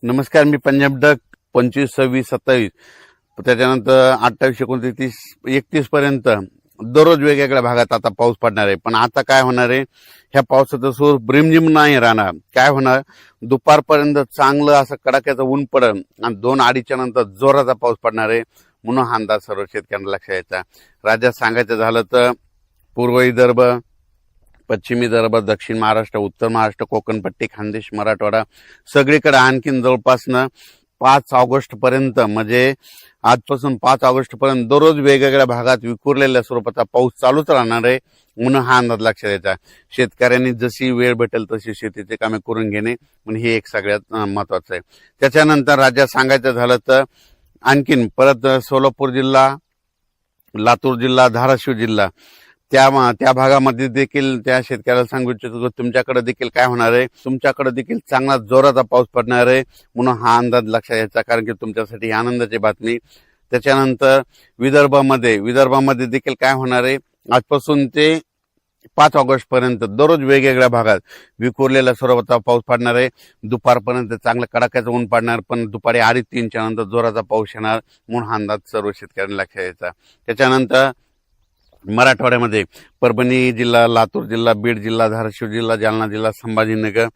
नमस्कार, मी पंजाब डक 25, 26, 27 त्याच्यानंतर 28, 29, 31 पर्यंत दररोज वेगवेगळ्या भागात आता पाऊस पडणार आहे. पण आता काय होणार आहे, ह्या पावसाचं स्वरूप रिमझिम नाही राहणार. काय होणार, दुपारपर्यंत चांगलं असं कडाक्याचं ऊन पडेल आणि 2-2:30च्या नंतर जोराचा पाऊस पडणार आहे. म्हणून हा अंदाज सर्व शेतकऱ्यांना लक्षात यायचा. राज्यात सांगायचं झालं तर पूर्व विदर्भ, पश्चिम विदर्भ, दक्षिण महाराष्ट्र, उत्तर महाराष्ट्र, कोकणपट्टी, खानदेश, मराठवाडा सगळीकडे आणखीन जवळपास 5 ऑगस्ट पर्यंत म्हणजे आजपासून 5 ऑगस्ट पर्यंत दररोज वेगवेगळ्या भागात विखुरलेल्या स्वरूपाचा पाऊस चालूच राहणार आहे. म्हणून हा अंदाज लक्षात द्यायचा. शेतकऱ्यांनी जशी वेळ भेटेल तशी शेतीचे कामे करून घेणे म्हणजे हे एक सगळ्यात महत्वाचं आहे. त्याच्यानंतर राज्यात सांगायचं झालं तर आणखीन परत सोलापूर जिल्हा, लातूर जिल्हा, धाराशिव जिल्हा त्या भागामध्ये देखील त्या शेतकऱ्याला सांगू इच्छितो तुमच्याकडे देखील काय होणार आहे, तुमच्याकडे देखील चांगला जोराचा पाऊस पडणार आहे. म्हणून हा अंदाज लक्षात यायचा, कारण की तुमच्यासाठी आनंदाची बातमी. त्याच्यानंतर विदर्भामध्ये देखील काय होणार आहे, आजपासून ते 5 ऑगस्ट पर्यंत दररोज वेगवेगळ्या भागात विखुरलेल्या स्वरूपाचा पाऊस पडणार आहे. दुपारपर्यंत चांगलं कडाक्याचं ऊन पडणार, पण दुपारी 2:30-3च्या नंतर जोराचा पाऊस येणार. म्हणून हा अंदाज सर्व शेतकऱ्यांना लक्षात यायचा. त्याच्यानंतर मराठवाड्यामध्ये परभणी जिल्हा, लातूर जिल्हा, बीड जिल्हा, धाराशिव जिल्हा, जालना जिल्हा, संभाजीनगर,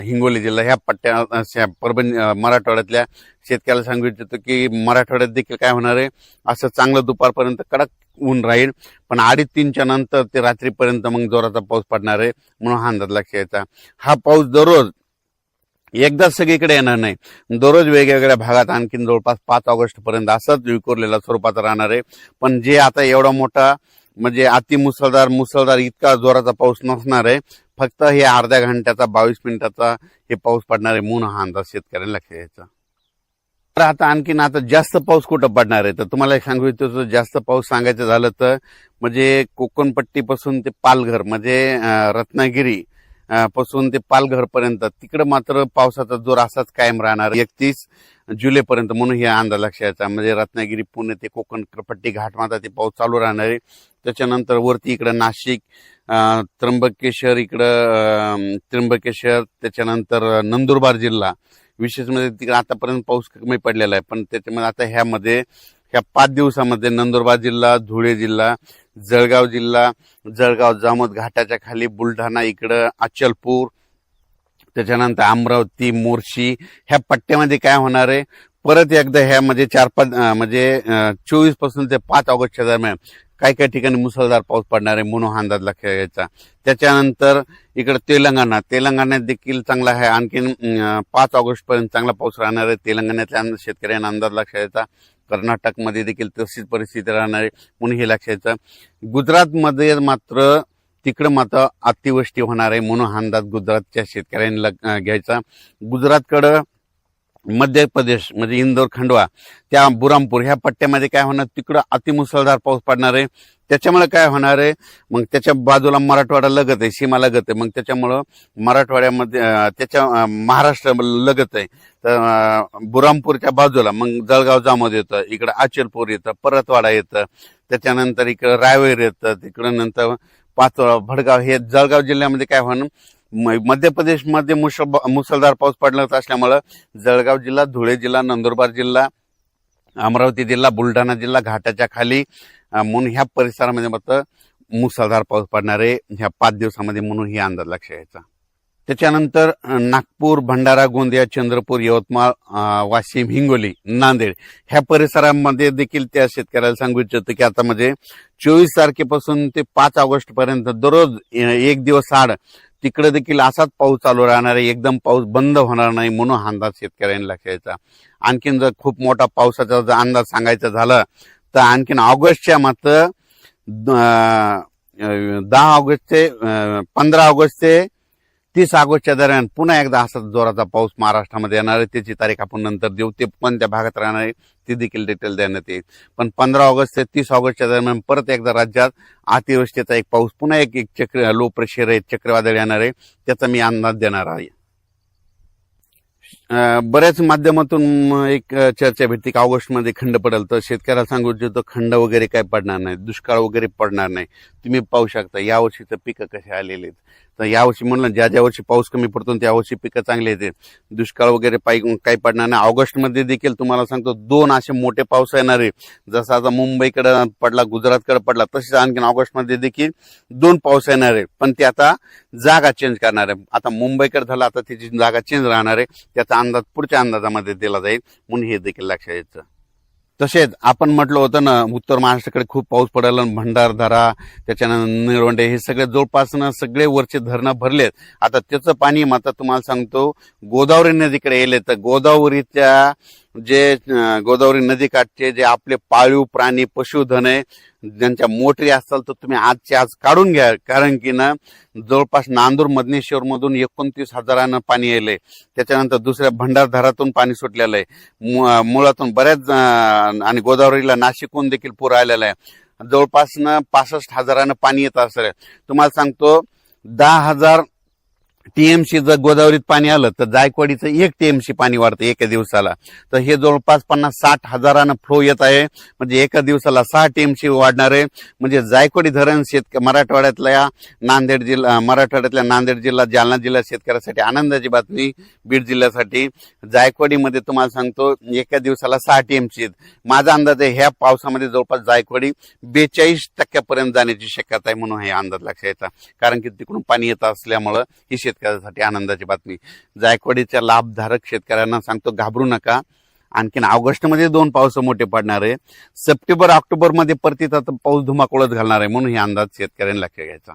हिंगोली जिल्हा ह्या पट्ट्या परभणी मराठवाड्यातल्या शेतकऱ्याला सांगू इच्छितो की मराठवाड्यात देखील काय होणार आहे, असं चांगलं दुपारपर्यंत कडक ऊन राहील, पण 2:30-3च्या नंतर ते रात्रीपर्यंत मग जोराचा पाऊस पडणार आहे. म्हणून हा अंदाज लक्षात यायचा. हा पाऊस दररोज एकदाच सगळीकडे येणार नाही, दररोज वेगवेगळ्या भागात आणखीन जवळपास 5 ऑगस्ट पर्यंत असंच विखुरलेल्या स्वरूपात राहणार आहे. पण जे आता एवढा मोठा म्हणजे अति मुसळधार इतका जोराचा पाऊस नसणार आहे. फक्त हे अर्ध्या घंट्याचा 22 मिनिटाचा हे पाऊस पडणार आहे. म्हणून हा अंदाज शेतकऱ्यांना लक्षात यायचा. तर आता जास्त पाऊस कुठं पडणार आहे, तर तुम्हाला सांगू इच्छितो जास्त पाऊस सांगायचं झालं तर म्हणजे कोकणपट्टीपासून ते पालघर म्हणजे रत्नागिरी पासून ते पालघर पर्यंत तिकडे मात्र पावसाचा जोर असाच कायम राहणार 31 जुलैपर्यंत. म्हणून हे अंदाज लक्षात यायचा. म्हणजे रत्नागिरी, पुणे ते कोकणपट्टी घाटमाता ते पाऊस चालू राहणार आहे. त्याच्यानंतर वरती इकडं नाशिक, त्र्यंबकेश्वर, त्याच्यानंतर नंदुरबार जिल्हा विशेष म्हणजे तिकडे आतापर्यंत पाऊस कमी पडलेला आहे. पण त्याच्यामध्ये आता ह्या 5 दिवसामध्ये नंदुरबार जिल्हा, धुळे जिल्हा, जळगाव जामोद घाटाच्या खाली, बुलढाणा इकडं, अचलपूर, त्याच्यानंतर अमरावती, मोर्शी ह्या पट्ट्यामध्ये काय होणार आहे, परत एकदा ह्या म्हणजे 24 पासून ते 5 ऑगस्टच्या दरम्यान काही ठिकाणी मुसळधार पाऊस पडणार आहे. म्हणून हा अंदाज लक्षात घ्यायचा. त्याच्यानंतर इकडे तेलंगणात देखील चांगला आहे. आणखीन 5 ऑगस्ट पर्यंत चांगला पाऊस राहणार आहे. तेलंगणातल्या शेतकऱ्यांना अंदाज लक्षात घ्यायचा. कर्नाटकमध्ये देखील तशीच परिस्थिती राहणार आहे. म्हणून हे लक्षात घ्यायचं. गुजरातमध्ये तिकडं मात्र अतिवृष्टी होणार आहे. म्हणून हा अंदाज गुजरातच्या शेतकऱ्यांनी घ्यायचा. गुजरातकडं मध्य प्रदेश म्हणजे इंदोर, खंडवा, त्या बुरामपूर ह्या पट्ट्यामध्ये काय होणार, तिकडं अतिमुसळधार पाऊस पडणार आहे. त्याच्यामुळे काय होणार आहे, मग त्याच्या बाजूला मराठवाडा लगत आहे, सीमा लगत आहे. मग त्याच्यामुळं मराठवाड्यामध्ये त्याच्या महाराष्ट्र लगत आहे. तर बुरामपूरच्या बाजूला मग जळगाव जामोद येतं, इकडं अचलपूर येतं, परतवाडा येतं, त्याच्यानंतर इकडं रायवेर येतं, तिकडं नंतर पाचोळा, भडगाव हे जळगाव जिल्ह्यामध्ये काय होणार, मध्य प्रदेशमध्ये मुसळधार पाऊस पडणार असल्यामुळं जळगाव जिल्हा, धुळे जिल्हा, नंदुरबार जिल्हा, अमरावती जिल्हा, बुलढाणा जिल्हा घाटाच्या खाली म्हणून ह्या परिसरामध्ये मात्र मुसळधार पाऊस पडणार आहे ह्या 5 दिवसामध्ये. म्हणून ही अंदाज लक्षात घ्यायचा. त्याच्यानंतर नागपूर, भंडारा, गोंदिया, चंद्रपूर, यवतमाळ, वाशिम, हिंगोली, नांदेड ह्या परिसरामध्ये देखील त्या शेतकऱ्याला सांगू इच्छितो की आता म्हणजे 24 तारखेपासून ते 5 ऑगस्ट पर्यंत दररोज 1 दिवस आड तिकडे देखील असाच पाऊस चालू राहणार आहे. एकदम पाऊस बंद होणार नाही. म्हणून हा अंदाज शेतकऱ्यांनी लक्षात घ्यायचा. आणखीन जर खूप मोठा पावसाचा जर अंदाज सांगायचा झाला तर आणखीन ऑगस्टच्या मात्र 10 ऑगस्ट ते 15 ऑगस्ट ते 30 ऑगस्टच्या दरम्यान पुन्हा एकदा असा जोराचा पाऊस महाराष्ट्रामध्ये येणार आहे. त्याची तारीख आपण नंतर देऊ. ते कोणत्या भागात राहणार आहे ते देखील डिटेल देण्यात येईल. पण 15 ऑगस्ट ते 30 ऑगस्टच्या दरम्यान परत एकदा राज्यात अतिवृष्टीचा एक पाऊस, पुन्हा एक लो प्रेशर आहे, चक्रवादळ येणार आहे, त्याचा मी अंदाज देणार आहे. बऱ्याच माध्यमातून एक चर्चा भेटते की ऑगस्टमध्ये खंड पडेल, तर शेतकऱ्याला सांगू इच्छितो खंड वगैरे काय पडणार नाही, दुष्काळ वगैरे पडणार नाही. तुम्ही पाहू शकता यावर्षीचं पिकं कसे आलेले आहेत. तर यावर्षी म्हणलं ज्या वर्षी पाऊस कमी पडतो त्या वर्षी पिकं चांगले येते, दुष्काळ वगैरे काही पडणार नाही. ऑगस्टमध्ये देखील तुम्हाला सांगतो 2 असे मोठे पाऊस येणार आहे. जसं आता मुंबईकडे पडला, गुजरातकडे पडला, तसेच आणखीन ऑगस्टमध्ये देखील 2 पाऊस येणार आहे. पण ते आता जागा चेंज करणार आहे. आता मुंबईकडे झाला, आता त्याची जागा चेंज राहणार आहे. त्याचा अंदाज पुढच्या अंदाजामध्ये दिला जाईल, म्हणून हे देखील लक्षात यायचं. तसेच आपण म्हटलं होतं ना, उत्तर महाराष्ट्राकडे खूप पाऊस पडायला, भंडारदरा, त्याच्यानंतर निळवंडे, हे सगळे जवळपास सगळे वरचे धरणं भरलेत. आता त्याचं पाणी आता तुम्हाला सांगतो गोदावरी नदीकडे येले. तर गोदावरीच्या गोदावरी नदीकाठचे जे आपले पाळीव प्राणी पशुधन आहे, ज्यांच्या मोटरी असतात, तर तुम्ही आजच्या आज काढून घ्या. कारण की ना जवळपास नांदूर मधनेश्वर मधून 29,000 पाणी येले. त्याच्यानंतर दुसऱ्या भंडारदरातून पाणी सुटलेलं आहे, मुळातून बऱ्याच, आणि गोदावरीला नाशिकहून देखील पूर आलेला आहे. जवळपास 65,000 पाणी येत असेल. तुम्हाला सांगतो 10,000 टीएमसी जर गोदावरीत पाणी आलं तर जायकवाडीचं 1 टीएमसी पाणी वाढतं एका दिवसाला. तर हे जवळपास 50-60,000 फ्लो येत आहे, म्हणजे एका दिवसाला 6 टीएमसी वाढणार आहे. म्हणजे जायकवाडी धरण मराठवाड्यातल्या नांदेड जिल्हा, जालना जिल्हा शेतकऱ्यासाठी आनंदाची बातमी. बीड जिल्ह्यासाठी जायकवाडीमध्ये तुम्हाला सांगतो एका दिवसाला 6 टीएमसी. माझा अंदाज आहे ह्या पावसामध्ये जवळपास जायकवाडी 42% जाण्याची शक्यता आहे, म्हणून हे अंदाज लक्षात यायचा. कारण की तिकडून पाणी येत असल्यामुळं ही शेतकऱ्यासाठी आनंदाची बातमी. जायकवाडीच्या लाभधारक शेतकऱ्यांना सांगतो घाबरू नका. आणखीन ऑगस्टमध्ये 2 पाऊस मोठे पडणार आहे. सप्टेंबर ऑक्टोबरमध्ये परतीत आता पाऊस धुमाकूळच घालणार आहे, म्हणून हे अंदाज शेतकऱ्यांनी लक्षात घ्यायचा.